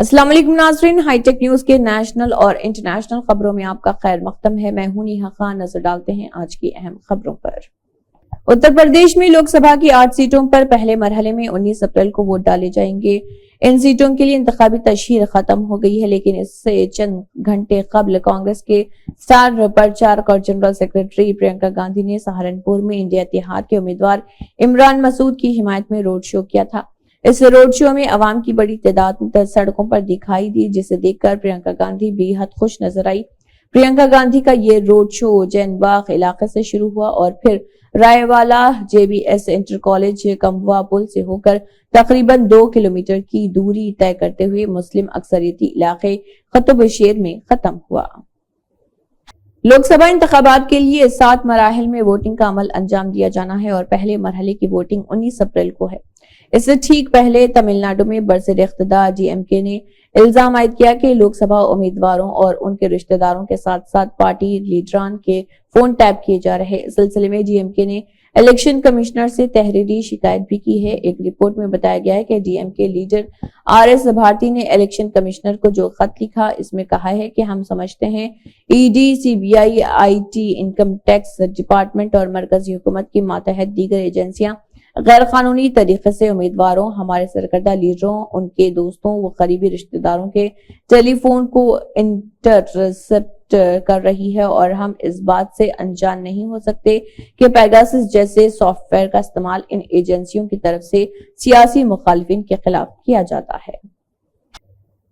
अस्सलाम वालेकुम नाज़रीन, हाईटेक न्यूज के नेशनल और इंटरनेशनल खबरों में आपका खैर मकदम है। मैं हूं नेहा खान। नजर डालते हैं आज की अहम खबरों पर। उत्तर प्रदेश में लोकसभा की 8 सीटों पर पहले मरहले में 19 अप्रैल को वोट डाले जाएंगे। इन सीटों के लिए इंतखाबी तशहीर खत्म हो गई है, लेकिन इससे चंद घंटे कबल कांग्रेस के स्टार प्रचारक और जनरल सेक्रेटरी प्रियंका गांधी ने सहारनपुर में इंडिया इत्तेहाद के उम्मीदवार इमरान मसूद की हिमायत में रोड शो किया था। इस रोड शो में अवाम की बड़ी तादाद सड़कों पर दिखाई दी, जिसे देखकर प्रियंका गांधी बेहद खुश नजर आई। प्रियंका गांधी का ये रोड शो जैनबाग इलाके से शुरू हुआ और फिर रायवाला JBS इंटर कॉलेज कम्बवा पुल से होकर तकरीबन 2 किलोमीटर की दूरी तय करते हुए मुस्लिम अक्सरियती इलाके खतुबशेर में खत्म हुआ। लोकसभा इंतखाबात के लिए 7 मराहिल में वोटिंग का अमल अंजाम दिया जाना है और पहले मरहले की वोटिंग 19 अप्रैल को है। इससे ठीक पहले तमिलनाडु में बरसर इख्तिदार DMK ने इल्जाम आयद किया कि लोकसभा उम्मीदवारों और उनके रिश्तेदारों के साथ साथ पार्टी लीडरान के फोन टैप किए जा रहे। इस सिलसिले में DMK ने इलेक्शन कमिश्नर से तहरीरी शिकायत भी की है। एक रिपोर्ट में बताया गया है कि DMK लीडर RS भारती ने इलेक्शन कमिश्नर को जो खत लिखा, इसमें कहा है कि हम समझते हैं ED, CBI, IT, income tax department और मरकजी हुकूमत की मातहत दीगर एजेंसियां गैर कानूनी तरीके से उम्मीदवारों, हमारे सरकर्दा लीडरों, उनके दोस्तों व करीबी रिश्तेदारों के टेलीफोन को इंटरसेप्ट कर रही है और हम इस बात से अनजान नहीं हो सकते कि पेगासस जैसे सॉफ्टवेयर का इस्तेमाल इन एजेंसियों की तरफ से सियासी मुखालिफिन के खिलाफ किया जाता है।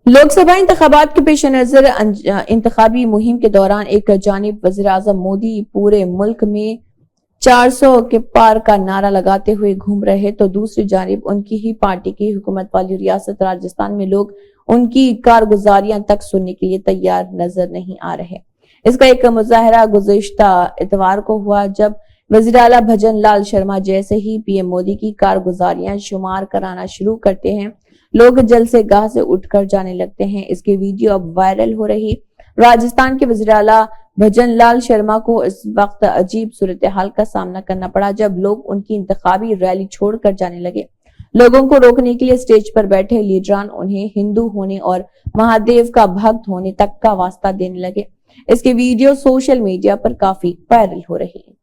लोकसभा इंतखाबात के पेश नजर इंतखाबी मुहिम के दौरान एक जानिब वज़ीर आज़म मोदी पूरे मुल्क में 400 के पार का नारा लगाते हुए घूम रहे, तो दूसरी जानिब उनकी ही पार्टी की हुकूमत वाली रियासत राजस्थान में लोग उनकी कारगुजारियां तक सुनने के लिए तैयार नजर नहीं आ रहे। इसका एक मुजाहरा गुज़िश्ता इतवार को हुआ, जब वज़ीर आला भजन लाल शर्मा जैसे ही PM मोदी की कारगुजारियां शुमार कराना शुरू करते हैं, लोग जलसे गाह से उठकर जाने लगते हैं। इसकी वीडियो अब वायरल हो रही। राजस्थान के वज़ीर आला भजन लाल शर्मा को इस वक्त अजीब सूरत हाल का सामना करना पड़ा, जब लोग उनकी इंतखाबी रैली छोड़कर जाने लगे। लोगों को रोकने के लिए स्टेज पर बैठे लीडरान उन्हें हिंदू होने और महादेव का भक्त होने तक का वास्ता देने लगे। इसकी वीडियो सोशल मीडिया पर काफी वायरल हो रही है।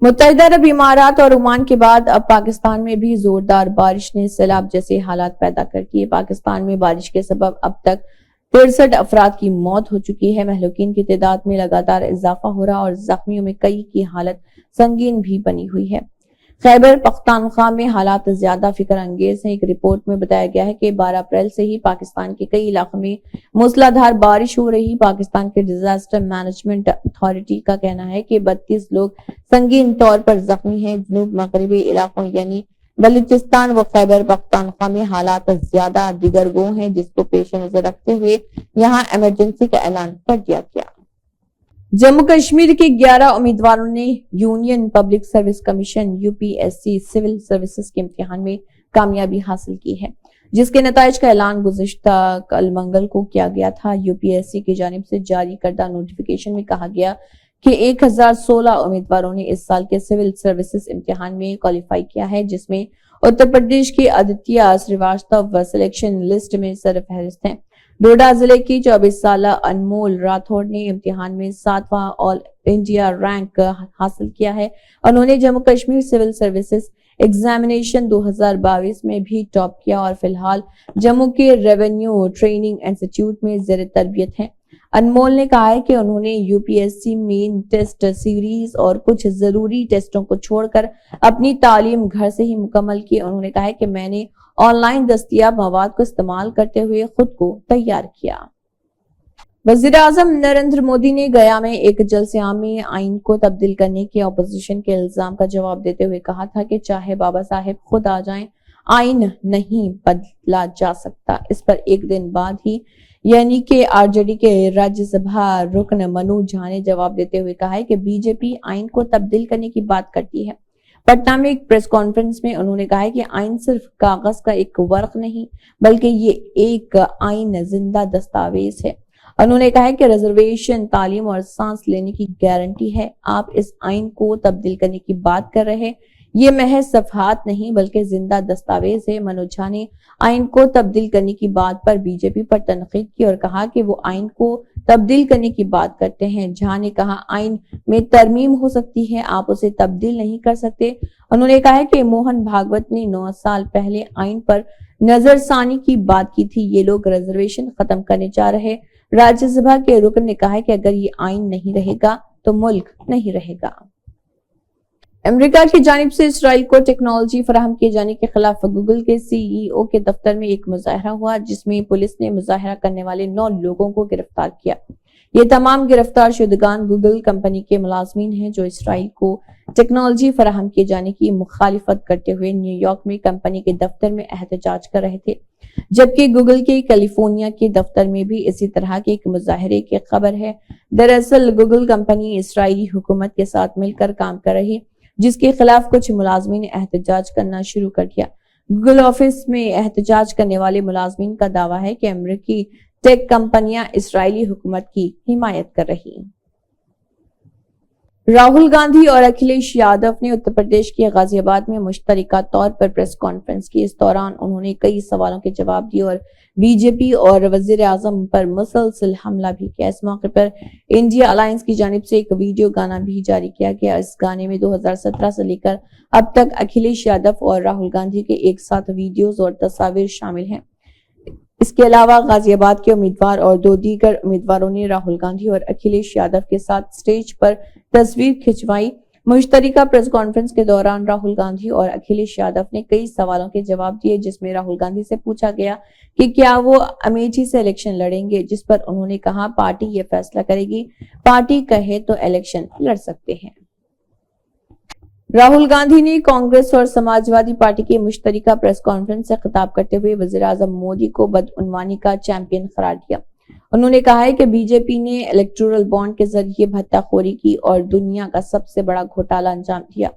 मुत्तहिदा अरब इमारात और ओमान के बाद अब पाकिस्तान में भी जोरदार बारिश ने सैलाब जैसे हालात पैदा कर दिए। पाकिस्तान में बारिश के सबब अब तक 63 अफराद की मौत हो चुकी है। महलूकीन की तादाद में लगातार इजाफा हो रहा और जख्मियों में कई की हालत संगीन भी बनी हुई है। खैबर पख्तूनख्वा में हालात ज्यादा फिक्र अंगेज हैं। एक रिपोर्ट में बताया गया है कि 12 अप्रैल से ही पाकिस्तान के कई इलाकों में मूसलाधार बारिश हो रही। पाकिस्तान के डिजास्टर मैनेजमेंट अथॉरिटी का कहना है कि 32 लोग संगीन तौर पर जख्मी हैं। जनूब मगरबी इलाकों यानी बलूचिस्तान व खैबर पख्तूनख्वा में हालात ज्यादा दिगरगो हैं, जिसको पेश नजर रखते हुए यहाँ इमरजेंसी का ऐलान कर दिया गया। जम्मू कश्मीर के 11 उम्मीदवारों ने union public service commission UPSC civil services के इम्तिहान में कामयाबी हासिल की है, जिसके नताइज का ऐलान गुज़िश्ता कल मंगल को किया गया था। UPSC की जानिब से जारी करदा नोटिफिकेशन में कहा गया कि 1016 उम्मीदवारों ने इस साल के सिविल सर्विसेज इम्तिहान में क्वालिफाई किया है, जिसमें उत्तर प्रदेश के आदित्य श्रीवास्तव सिलेक्शन लिस्ट में सरफहरिस्त हैं। डोडा जिले की 24 साल अनमोल राठौड़ ने इम्तिहान में 7वां ऑल इंडिया रैंक हासिल किया है। उन्होंने Jammu Kashmir civil services examination 2022 में भी टॉप किया और फिलहाल जम्मू के रेवेन्यू ट्रेनिंग इंस्टीट्यूट में ज़ेर तरबियत हैं। अनमोल ने कहा है कि उन्होंने UPSC मेन टेस्ट सीरीज और कुछ जरूरी टेस्टों को छोड़कर अपनी तालीम घर से ही मुकम्मल की। उन्होंने कहा है कि मैंने ऑनलाइन दस्तयाब मवाद को इस्तेमाल करते हुए खुद को तैयार किया। वज़ीर आज़म नरेंद्र मोदी ने गया में एक जलसे आम में आइन को तब्दील करने के अपोजिशन के इल्जाम का जवाब देते हुए कहा था कि चाहे बाबा साहेब खुद आ जाएं, आइन नहीं बदला जा सकता। इस पर एक दिन बाद ही यानी कि RJD के राज्यसभा रुकन मनु झा ने जवाब देते हुए कहा है कि BJP आइन को तब्दील करने की बात करती है। पटना में एक प्रेस कॉन्फ्रेंस में उन्होंने कहा है कि आइन सिर्फ कागज का एक वर्क नहीं, बल्कि ये एक आइन जिंदा दस्तावेज है। उन्होंने कहा है कि रिजर्वेशन तालीम और सांस लेने की गारंटी है। आप इस आइन को तब्दील करने की बात कर रहे हैं, یہ محض صفحات نہیں بلکہ زندہ دستاویز ہے۔ منوج جھا نے آئین کو تبدیل کرنے کی بات پر بی جے پی پر تنقید کی اور کہا کہ وہ آئین کو تبدیل کرنے کی بات کرتے ہیں۔ جھا نے کہا آئین میں ترمیم ہو سکتی ہے، آپ اسے تبدیل نہیں کر سکتے۔ انہوں نے کہا کہ موہن بھاگوت نے 9 سال پہلے آئین پر نظر ثانی کی بات کی تھی، یہ لوگ ریزرویشن ختم کرنے جا رہے۔ راجیہ سبھا کے رکن نے کہا کہ اگر یہ آئین نہیں رہے گا تو ملک نہیں رہے گا۔ امریکہ کی جانب سے اسرائیل کو ٹیکنالوجی فراہم کیے جانے کے خلاف گوگل کے سی ای او کے دفتر میں ایک مظاہرہ ہوا، جس میں پولیس نے مظاہرہ کرنے والے 9 لوگوں کو گرفتار کیا۔ یہ تمام گرفتار شدگان گوگل کمپنی کے ملازمین ہیں جو اسرائیل کو ٹیکنالوجی فراہم کیے جانے کی مخالفت کرتے ہوئے نیو یارک میں کمپنی کے دفتر میں احتجاج کر رہے تھے، جبکہ گوگل کے کیلیفورنیا کے دفتر میں بھی اسی طرح کے ایک مظاہرے کی خبر ہے۔ دراصل گوگل کمپنی اسرائیلی حکومت کے ساتھ مل کر کام کر رہی، جس کے خلاف کچھ ملازمین نے احتجاج کرنا شروع کر دیا۔ گوگل آفس میں احتجاج کرنے والے ملازمین کا دعویٰ ہے کہ امریکی ٹیک کمپنیاں اسرائیلی حکومت کی حمایت کر رہی۔ راہل گاندھی اور اکھلیش یادو نے اتر پردیش کے غازی آباد میں مشترکہ طور پر پریس کانفرنس کی۔ اس دوران انہوں نے کئی سوالوں کے جواب دیے اور بی جے پی اور وزیر اعظم پر مسلسل حملہ بھی کیا۔ اس موقع پر انڈیا الائنس کی جانب سے ایک ویڈیو گانا بھی جاری کیا گیا۔ اس گانے میں 2017 سے لے کر اب تک اکھلیش یادو اور راہل گاندھی کے ایک ساتھ ویڈیوز اور تصاویر شامل ہیں۔ اس کے علاوہ غازی آباد کے امیدوار اور 2 دیگر امیدواروں نے راہل گاندھی اور اکھلیش یادو کے ساتھ سٹیج پر تصویر کھنچوائی۔ مشترکہ پریس کانفرنس کے دوران راہل گاندھی اور اکھلیش یادو نے کئی سوالوں کے جواب دیے، جس میں راہل گاندھی سے پوچھا گیا کہ کیا وہ امیٹھی سے الیکشن لڑیں گے، جس پر انہوں نے کہا پارٹی یہ فیصلہ کرے گی، پارٹی کہے تو الیکشن لڑ سکتے ہیں۔ راہل گاندھی نے کانگریس اور سماجوادی پارٹی کی مشترکہ پریس کانفرنس سے خطاب کرتے ہوئے وزیر اعظم مودی کو بدعنوانی کا چیمپئن قرار دیا۔ انہوں نے کہا ہے کہ بی جے پی نے الیکٹورل بانڈ کے ذریعے بھتہ خوری کی اور دنیا کا سب سے بڑا گھوٹالہ انجام دیا۔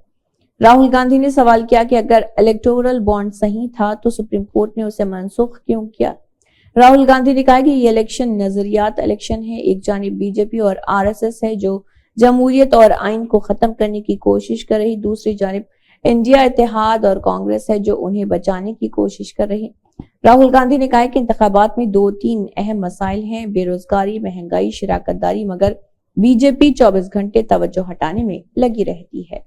راہل گاندھی نے سوال کیا کہ اگر الیکٹورل بانڈ صحیح تھا تو سپریم کورٹ نے اسے منسوخ کیوں کیا؟ راہل گاندھی نے کہا کہ یہ الیکشن نظریات الیکشن ہے۔ ایک جانب بی جے پی اور آر ایس ایس ہے جو جمہوریت اور آئین کو ختم کرنے کی کوشش کر رہی، دوسری جانب انڈیا اتحاد اور کانگریس ہے جو انہیں بچانے کی کوشش کر رہی۔ راہل گاندھی نے کہا کہ انتخابات میں 2-3 اہم مسائل ہیں، بے روزگاری، مہنگائی، شراکت داری، مگر بی جے پی 24 گھنٹے توجہ ہٹانے میں لگی رہتی ہے۔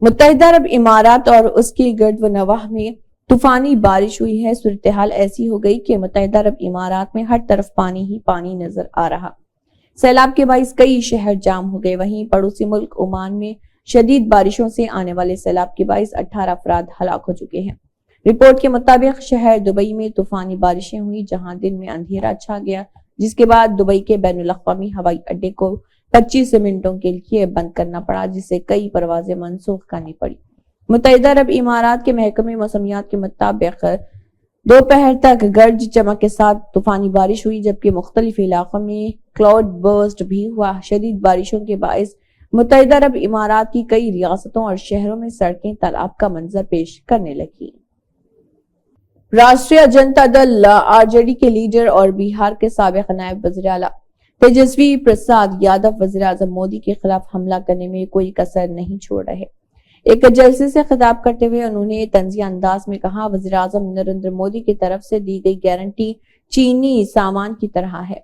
متحدہ عرب امارات اور اس کے گرد و نواح میں طوفانی بارش ہوئی ہے۔ صورتحال ایسی ہو گئی کہ متحدہ عرب امارات میں ہر طرف پانی ہی پانی نظر آ رہا۔ سیلاب کے باعث کئی شہر جام ہو گئے، وہیں پڑوسی ملک عمان میں شدید بارشوں سے آنے والے سیلاب کے باعث 18 افراد ہلاک ہو چکے ہیں۔ رپورٹ کے مطابق شہر دبئی میں طوفانی بارشیں ہوئی، جہاں دن میں اندھیرا چھا گیا، جس کے بعد دبئی کے بین الاقوامی ہوائی اڈے کو 25 منٹوں کے لیے بند کرنا پڑا، جس سے کئی پروازیں منسوخ کرنی پڑی۔ متحدہ عرب امارات کے محکمہ موسمیات کے مطابق دوپہر تک گرج چمک کے ساتھ طوفانی بارش ہوئی، جبکہ مختلف علاقوں میں کلاؤڈ برسٹ بھی ہوا۔ شدید بارشوں کے باعث متحدہ عرب امارات کی کئی ریاستوں اور شہروں میں سڑکیں تالاب کا منظر پیش کرنے لگیں۔ راشٹریہ جنتا دل آر جے ڈی کے لیڈر اور بہار کے سابق نائب وزیر اعلیٰ تیجسوی پرساد یادو وزیر اعظم مودی کے خلاف حملہ کرنے میں کوئی کسر نہیں چھوڑ رہے۔ ایک جلسے سے خطاب کرتے ہوئے انہوں نے طنزیہ انداز میں کہا، وزیر اعظم نریندر مودی کی طرف سے دی گئی گارنٹی چینی سامان کی طرح ہے،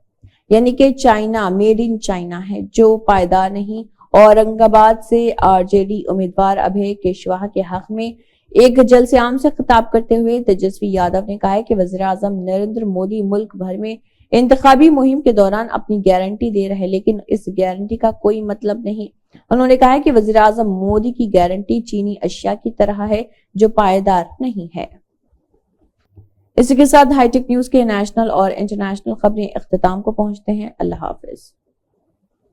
یعنی کہ چائنا میڈ ان چائنا ہے، جو پائیدار نہیں۔ اورنگ آباد سے آر جے ڈی امیدوار ابھے کشواہا کے حق میں ایک جلسے عام سے خطاب کرتے ہوئے تیجسوی یادو نے کہا کہ وزیر اعظم نریندر مودی ملک بھر میں انتخابی مہم کے دوران اپنی گارنٹی دے رہے، لیکن اس گارنٹی کا کوئی مطلب نہیں۔ انہوں نے کہا کہ وزیر اعظم مودی کی گارنٹی چینی اشیاء کی طرح ہے جو پائیدار نہیں ہے۔ اسی کے ساتھ ہائی ٹیک نیوز کے نیشنل اور انٹرنیشنل خبریں اختتام کو پہنچتے ہیں۔ اللہ حافظ۔